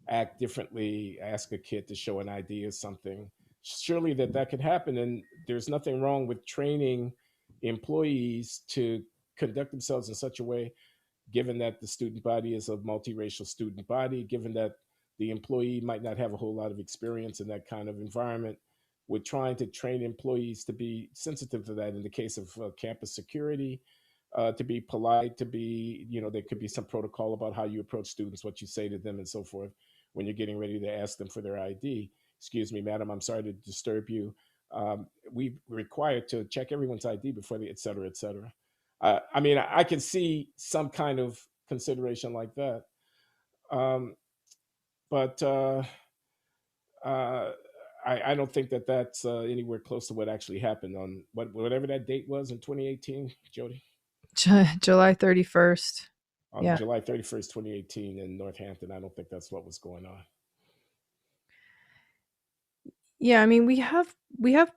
act differently, ask a kid to show an ID or something. Surely that could happen, and there's nothing wrong with training employees to conduct themselves in such a way, given that the student body is a multiracial student body, given that the employee might not have a whole lot of experience in that kind of environment. We're trying to train employees to be sensitive to that in the case of campus security, to be polite, to be, there could be some protocol about how you approach students, what you say to them and so forth when you're getting ready to ask them for their ID. Excuse me, madam, I'm sorry to disturb you. We require to check everyone's ID before they, et cetera, et cetera. I can see some kind of consideration like that. But I don't think that that's anywhere close to what actually happened on whatever that date was in 2018, Jodi. July 31st. On Yeah. July 31st, 2018 in Northampton. I don't think that's what was going on. Yeah, I mean, we have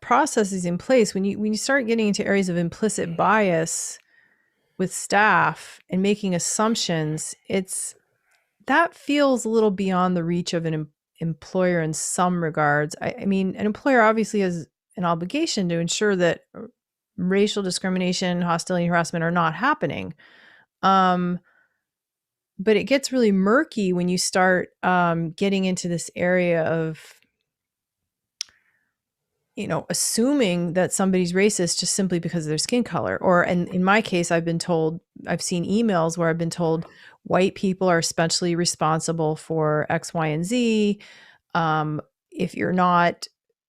processes in place. When you start getting into areas of implicit bias with staff and making assumptions, that feels a little beyond the reach of an employer in some regards. I mean, an employer obviously has an obligation to ensure that racial discrimination, hostility, and harassment are not happening. But it gets really murky when you start getting into this area of, assuming that somebody's racist just simply because of their skin color. Or, and in my case, I've seen emails where I've been told white people are especially responsible for X, Y, and Z. If you're not,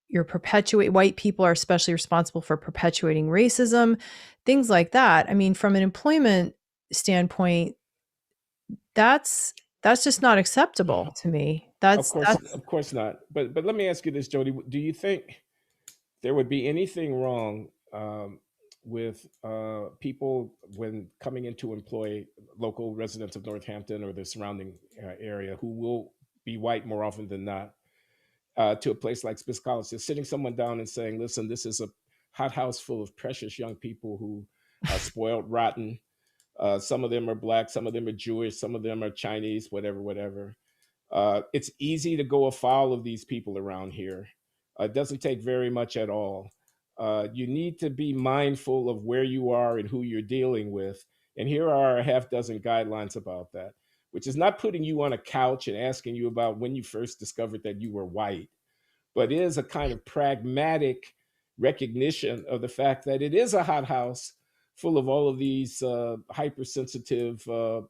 white people are especially responsible for perpetuating racism, things like that. I mean, from an employment standpoint, that's just not acceptable to me. Of course not. But let me ask you this, Jodi. Do you think there would be anything wrong with people when coming in to employ local residents of Northampton or the surrounding area who will be white more often than not, to a place like Smith College, just sitting someone down and saying, listen, this is a hothouse full of precious young people who are spoiled rotten. Some of them are Black, some of them are Jewish, some of them are Chinese, whatever. It's easy to go afoul of these people around here. It doesn't take very much at all. You need to be mindful of where you are and who you're dealing with. And here are a half dozen guidelines about that, which is not putting you on a couch and asking you about when you first discovered that you were white, but is a kind of pragmatic recognition of the fact that it is a hothouse full of all of these hypersensitive,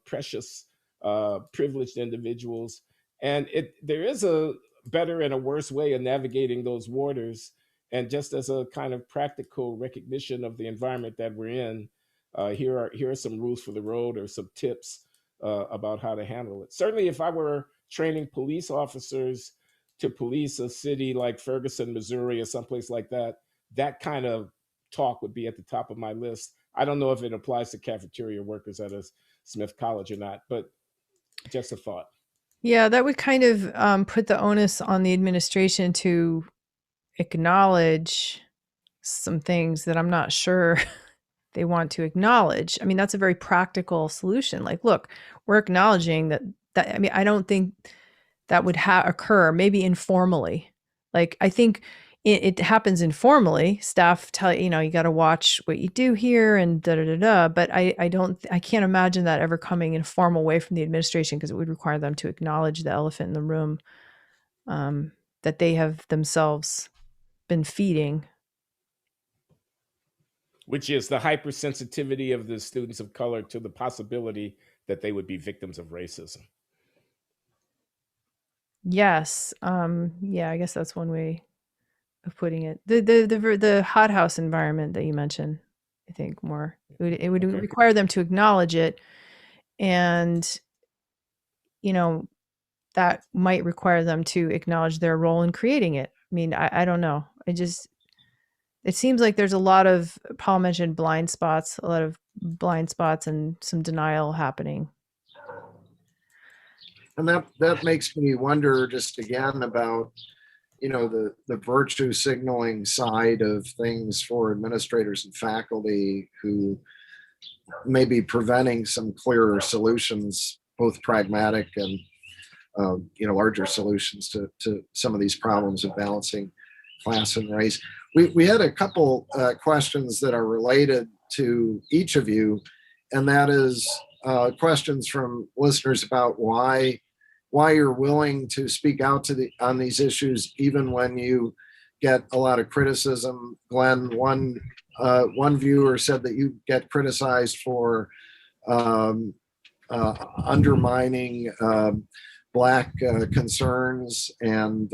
precious, privileged individuals. And there is a better and a worse way of navigating those waters. And just as a kind of practical recognition of the environment that we're in, here are some rules for the road or some tips about how to handle it. Certainly, if I were training police officers to police a city like Ferguson, Missouri, or someplace like that, that kind of talk would be at the top of my list. I don't know if it applies to cafeteria workers at a Smith College or not, but just a thought. Yeah, that would kind of put the onus on the administration to acknowledge some things that I'm not sure they want to acknowledge. I mean, that's a very practical solution. Like, look, we're acknowledging that I mean, I don't think that would occur, maybe informally. Like, I think it happens informally. Staff tell you know, you got to watch what you do here and da da da da. But I can't imagine that ever coming in a formal way from the administration, because it would require them to acknowledge the elephant in the room that they have themselves been feeding. Which is the hypersensitivity of the students of color to the possibility that they would be victims of racism. Yes. Yeah, I guess that's one way of putting it. The hothouse environment that you mentioned, I think more it would Okay. require them to acknowledge it, and you know, that might require them to acknowledge their role in creating it. I mean, I don't know. It seems like there's a lot of, Paul mentioned blind spots, a lot of blind spots and some denial happening. And that makes me wonder just again about, you know, the virtue signaling side of things for administrators and faculty who may be preventing some clearer solutions, both pragmatic and you know, larger solutions to some of these problems of balancing class and race. We had a couple questions that are related to each of you, and that is questions from listeners about why you're willing to speak out on these issues even when you get a lot of criticism. Glenn, one viewer said that you get criticized for undermining Black concerns and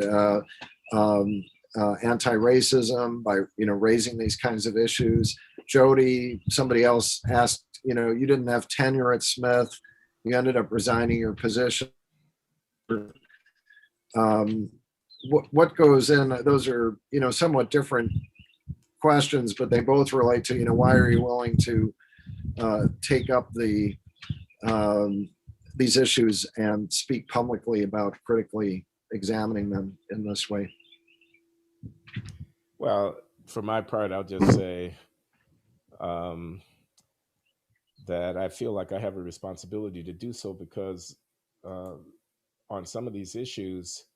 anti-racism by, you know, raising these kinds of issues. Jodi, somebody else asked, you know, you didn't have tenure at Smith, you ended up resigning your position. What goes in? Those are, you know, somewhat different questions, but they both relate to, you know, why are you willing to take up these issues and speak publicly about critically examining them in this way? Well, for my part, I'll just say that I feel like I have a responsibility to do so because on some of these issues,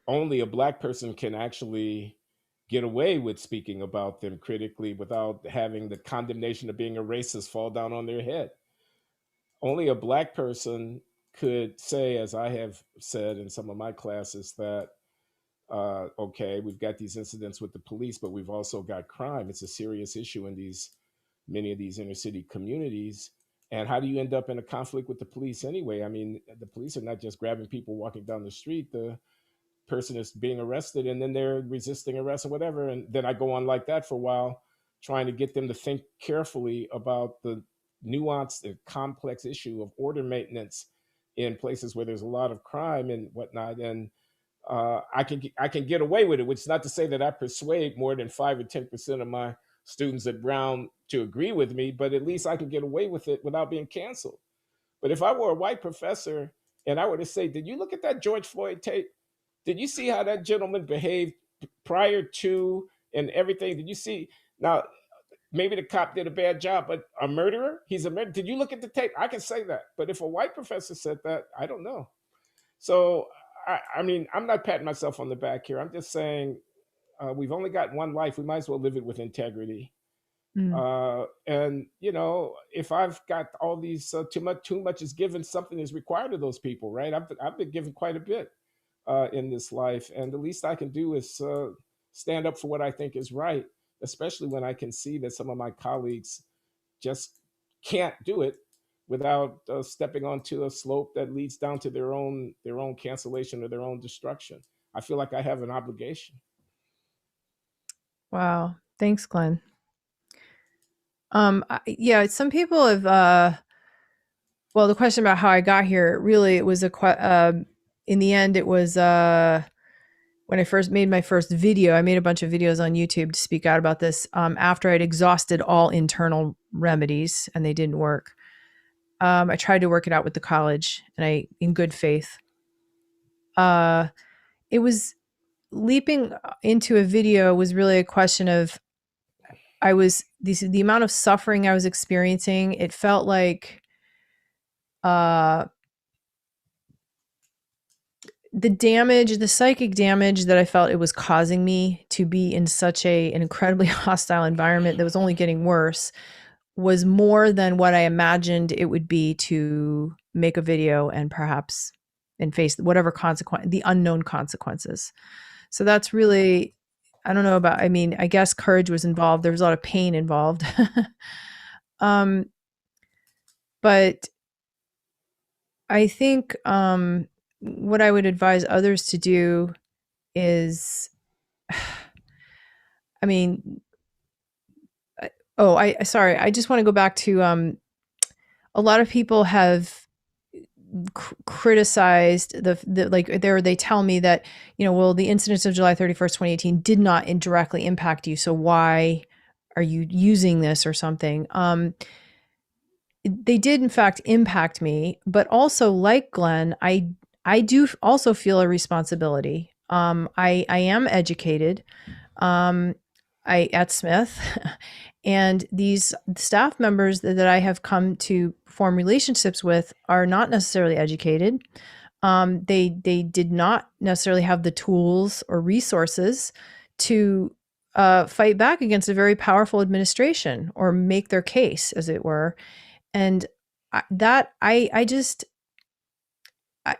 only a Black person can actually get away with speaking about them critically without having the condemnation of being a racist fall down on their head. Only a Black person could say, as I have said in some of my classes, that okay, we've got these incidents with the police, but we've also got crime. It's a serious issue in many of these inner city communities. And how do you end up in a conflict with the police anyway? I mean, the police are not just grabbing people walking down the street. The person is being arrested and then they're resisting arrest or whatever. And then I go on like that for a while, trying to get them to think carefully about the nuanced and complex issue of order maintenance in places where there's a lot of crime and whatnot. And I can get away with it, which is not to say that I persuade more than 5 or 10% of my students at Brown to agree with me, but at least I can get away with it without being canceled. But if I were a white professor and I were to say, did you look at that George Floyd tape? Did you see how that gentleman behaved prior to and everything. Did you see? Now, maybe the cop did a bad job, but a murderer, he's a murderer. Did you look at the tape? I can say that. But if a white professor said that, I don't know. So, I mean, I'm not patting myself on the back here. I'm just saying we've only got one life. We might as well live it with integrity. Mm. And you know, if I've got all these too much is given, something is required of those people, right? I've been given quite a bit in this life, and the least I can do is stand up for what I think is right, especially when I can see that some of my colleagues just can't do it without stepping onto a slope that leads down to their own cancellation or their own destruction. I feel like I have an obligation. Wow. Thanks, Glenn. Yeah, some people have, well, the question about how I got here, really, it was in the end, it was, when I first made my first video. I made a bunch of videos on YouTube to speak out about this, after I'd exhausted all internal remedies and they didn't work. I tried to work it out with the college, and in good faith, it was leaping into a video was really a question of, the amount of suffering I was experiencing. It felt like the psychic damage that I felt it was causing me to be in such an incredibly hostile environment that was only getting worse was more than what I imagined it would be to make a video and perhaps and face whatever the unknown consequences. So that's really, I don't know about, I mean, I guess courage was involved. There was a lot of pain involved. But I think what I would advise others to do is, I mean, sorry, I just want to go back to a lot of people have criticized they tell me that, well, the incidents of July 31st, 2018 did not indirectly impact you, so why are you using this or something? They did in fact impact me, but also, like Glenn, I do also feel a responsibility. I am educated at Smith, and these staff members that I have come to form relationships with are not necessarily educated. They did not necessarily have the tools or resources to fight back against a very powerful administration or make their case, as it were. And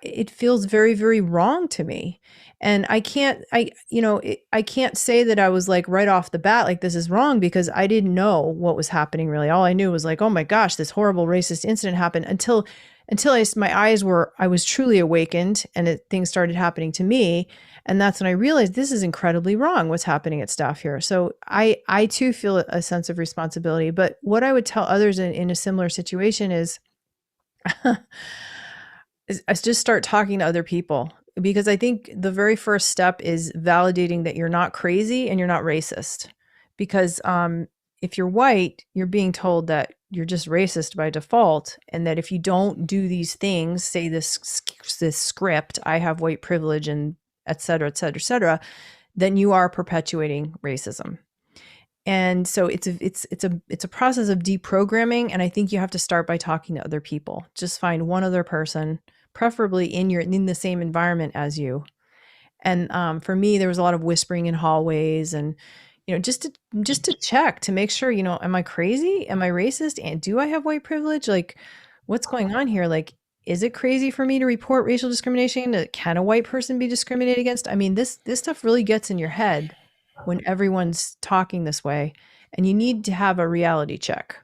it feels very, very wrong to me. And I can't say that I was like right off the bat, like, this is wrong, because I didn't know what was happening really. All I knew was like, oh my gosh, this horrible racist incident happened, until I was truly awakened and things started happening to me. And that's when I realized this is incredibly wrong, what's happening at staff here. So I too feel a sense of responsibility. But what I would tell others in a similar situation is, is just start talking to other people, because I think the very first step is validating that you're not crazy and you're not racist. Because if you're white, you're being told that you're just racist by default, and that if you don't do these things, say this script, I have white privilege, and et cetera, et cetera, et cetera, then you are perpetuating racism. And so it's a process of deprogramming. And I think you have to start by talking to other people. Just find one other person, preferably in the same environment as you. And for me, there was a lot of whispering in hallways, and just to check, to make sure, am I crazy? Am I racist? And do I have white privilege? Like, what's going on here? Like, is it crazy for me to report racial discrimination? Can a white person be discriminated against? I mean, this stuff really gets in your head when everyone's talking this way, and you need to have a reality check.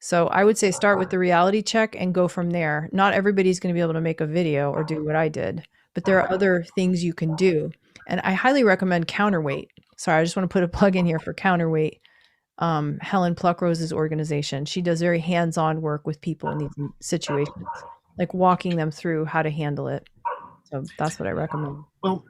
So I would say start with the reality check and go from there. Not everybody's going to be able to make a video or do what I did, but there are other things you can do. And I highly recommend Counterweight. Sorry, I just want to put a plug in here for Counterweight. Helen Pluckrose's organization. She does very hands-on work with people in these situations, like walking them through how to handle it. So that's what I recommend. Well,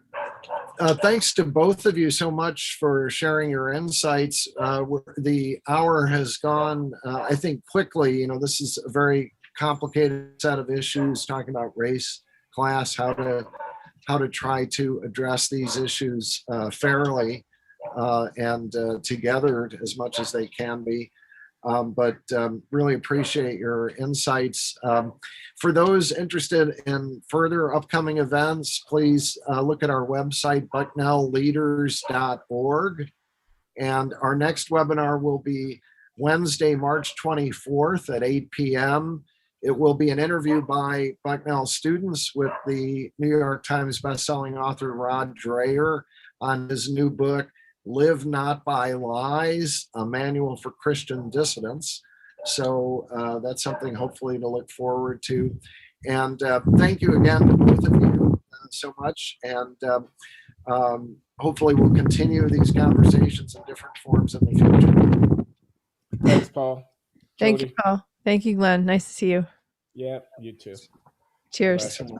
thanks to both of you so much for sharing your insights. The hour has gone, I think, quickly. This is a very complicated set of issues, talking about race, class, how to try to address these issues fairly. and together as much as they can be. But really appreciate your insights. For those interested in further upcoming events, please look at our website, bucknellleaders.org. And our next webinar will be Wednesday, March 24th at 8 p.m. It will be an interview by Bucknell students with the New York Times bestselling author Rod Dreher on his new book, Live Not by Lies, a manual for Christian dissidents. So that's something hopefully to look forward to. And thank you again to both of you so much. And hopefully we'll continue these conversations in different forms in the future. Thanks, Paul. Thank Jodi. you, Paul. Thank you, Glenn. Nice to see you. Yeah, you too. Cheers. Bye.